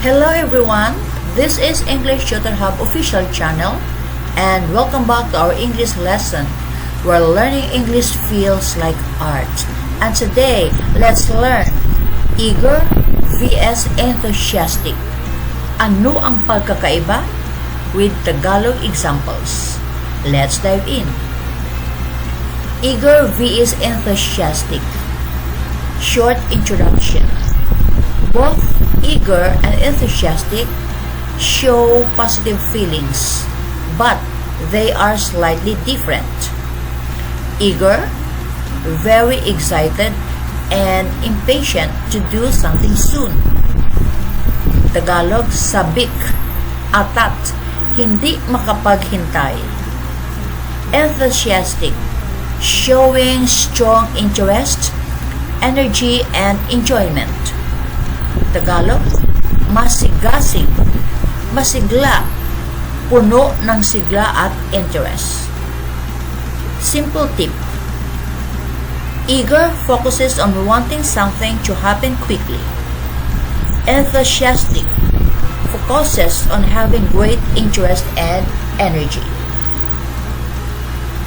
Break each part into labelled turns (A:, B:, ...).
A: Hello everyone, this is English Tutor Hub official channel and welcome back to our English lesson where learning English feels like art. And today, let's learn eager vs enthusiastic. Ano ang pagkakaiba? With Tagalog examples. Let's dive in. Eager vs enthusiastic. Short introduction. Both eager and enthusiastic show positive feelings, but they are slightly different. Eager, very excited and impatient to do something soon. Tagalog, sabik, atat, hindi makapaghintay. Enthusiastic, showing strong interest, energy and enjoyment. Tagalog, masigasig, masigla, puno ng sigla at interest. Simple tip. Eager focuses on wanting something to happen quickly. Enthusiastic focuses on having great interest and energy.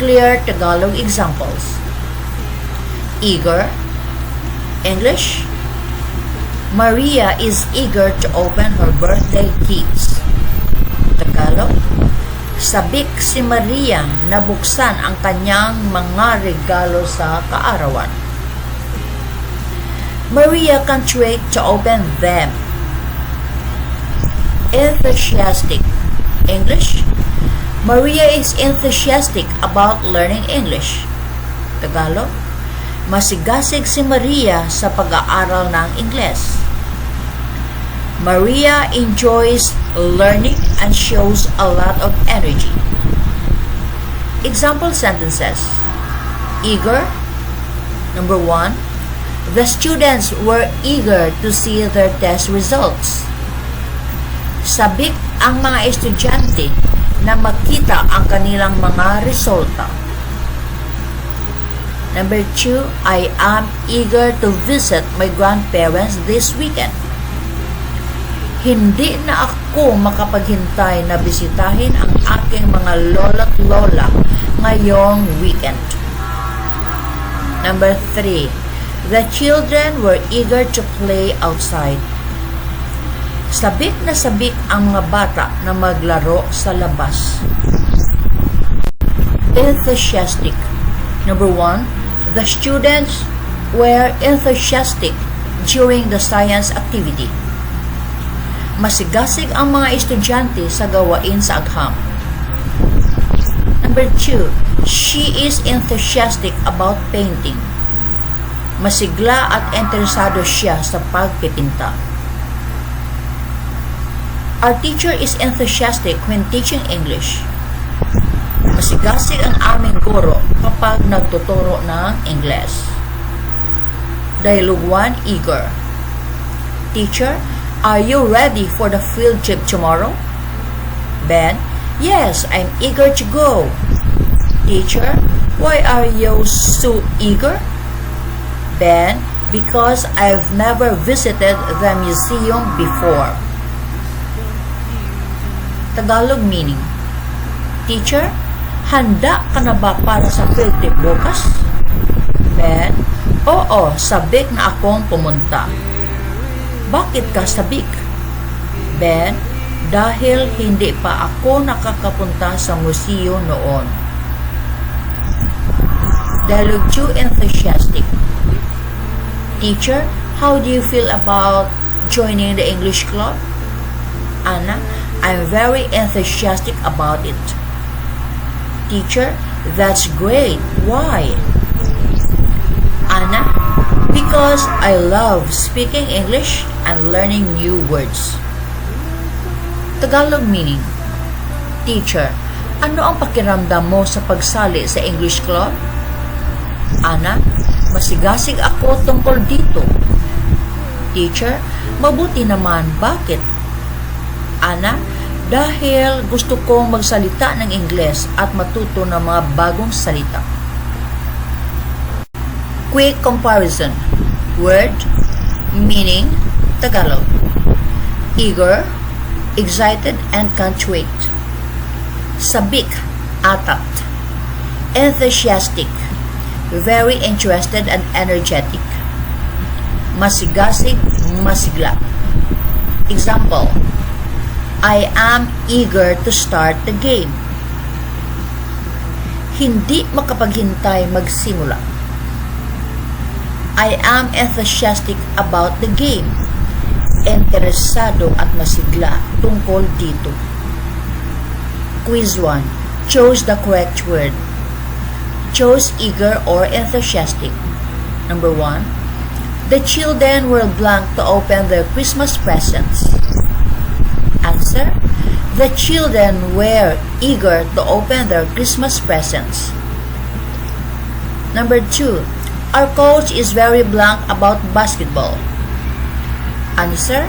A: Clear Tagalog examples. Eager. English. Maria is eager to open her birthday gifts. Tagalog. Sabik si Maria na buksan ang kanyang mga regalo sa kaarawan. Maria can't wait to open them. Enthusiastic. English. Maria is enthusiastic about learning English. Tagalog. Masigasig si Maria sa pag-aaral ng Ingles. Maria enjoys learning and shows a lot of energy. Example sentences. Eager. Number 1. The students were eager to see their test results. Sabik ang mga estudyante na makita ang kanilang mga resulta. Number 2, I am eager to visit my grandparents this weekend. Hindi na ako makapaghintay na bisitahin ang aking mga lola't lola ngayong weekend. Number 3, the children were eager to play outside. Sabik na sabik ang mga bata na maglaro sa labas. Enthusiastic. Number 1, the students were enthusiastic during the science activity. Masigasig ang mga estudyante sa gawain sa agham. Number 2, she is enthusiastic about painting. Masigla at interesado siya sa pagpipinta. Our teacher is enthusiastic when teaching English. Masigasig ang aming guro kapag nagtuturo ng Ingles. Dialogue 1, eager. Teacher, are you ready for the field trip tomorrow? Ben, yes, I'm eager to go. Teacher, why are you so eager? Ben, because I've never visited the museum before. Tagalog meaning. Teacher, handa ka na ba para sa field trip bukas? Ben, oo, sabik na akong pumunta. Bakit ka sabik? Ben, dahil hindi pa ako nakakapunta sa museo noon. Dialogue 2, enthusiastic. Teacher, how do you feel about joining the English club? Anna, I'm very enthusiastic about it. Teacher, that's great. Why? Anna, because I love speaking English and learning new words. Tagalog meaning. Teacher, ano ang pakiramdam mo sa pagsali sa English club? Anna, masigasig ako tungkol dito. Teacher, mabuti naman. Bakit? Anna, dahil gusto kong magsalita ng Ingles at matuto ng mga bagong salita. Quick comparison. Word, meaning, Tagalog. eager, excited and can't wait. Sabik, atat. Enthusiastic, very interested and energetic. Masigasig, masigla. Example, I am eager to start the game. Hindi makapaghintay magsimula. I am enthusiastic about the game. Interesado at masigla tungkol dito. Quiz 1. Choose the correct word. Choose eager or enthusiastic. Number 1. The children were blank to open their Christmas presents. Answer. The children were eager to open their Christmas presents. Number 2. Our coach is very blank about basketball. Answer.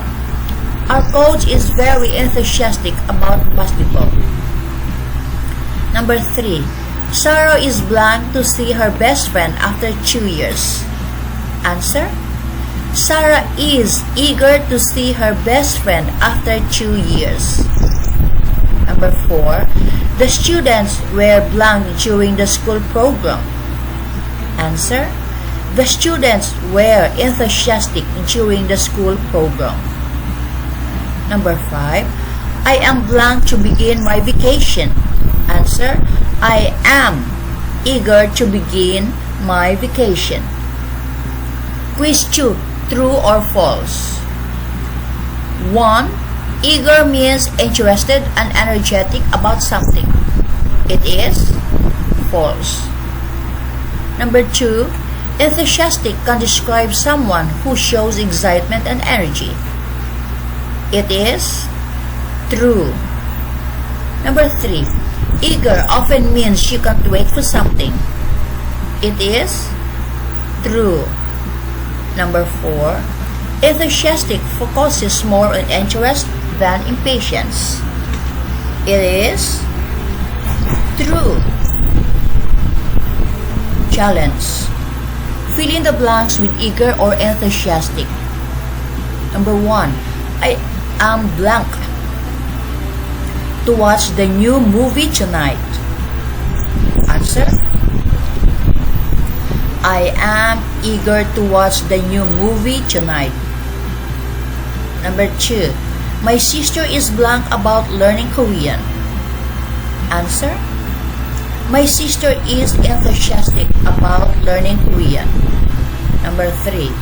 A: Our coach is very enthusiastic about basketball. Number 3. Sarah is blank to see her best friend after 2 years. Answer. Sarah is eager to see her best friend after 2 years. Number 4. The students were blank during the school program. Answer. The students were enthusiastic during the school program. Number 5. I am blank to begin my vacation. Answer. I am eager to begin my vacation. Quiz 2. True or false? 1. Eager means interested and energetic about something. It is false. Number 2. Enthusiastic can describe someone who shows excitement and energy. It is true. Number 3. Eager often means she can't wait for something. It is true. Number 4. Enthusiastic focuses more on interest than impatience. It is true. Challenge. Fill in the blanks with eager or enthusiastic. Number 1. I am blank to watch the new movie tonight. Answer. I am eager to watch the new movie tonight. Number 2. My sister is blank about learning Korean. Answer. My sister is enthusiastic about learning Korean. Number 3.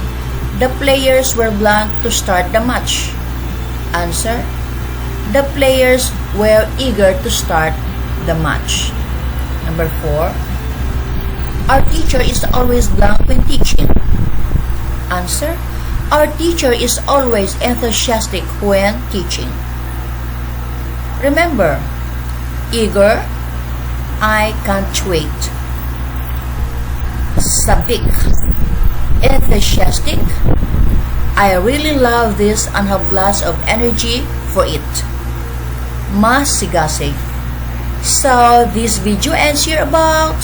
A: The players were blank to start the match. Answer. The players were eager to start the match. Number 4. Our teacher is always blank when teaching. Answer. Our teacher is always enthusiastic when teaching. Remember, eager, I can't wait. Sabik, enthusiastic, I really love this and have lots of energy for it. Masigasig. So this video ends here about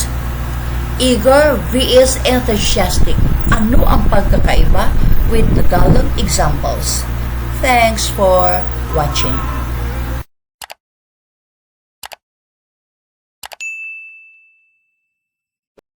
A: eager vs enthusiastic. Ano ang pagkakaiba with Tagalog examples? Thanks for watching.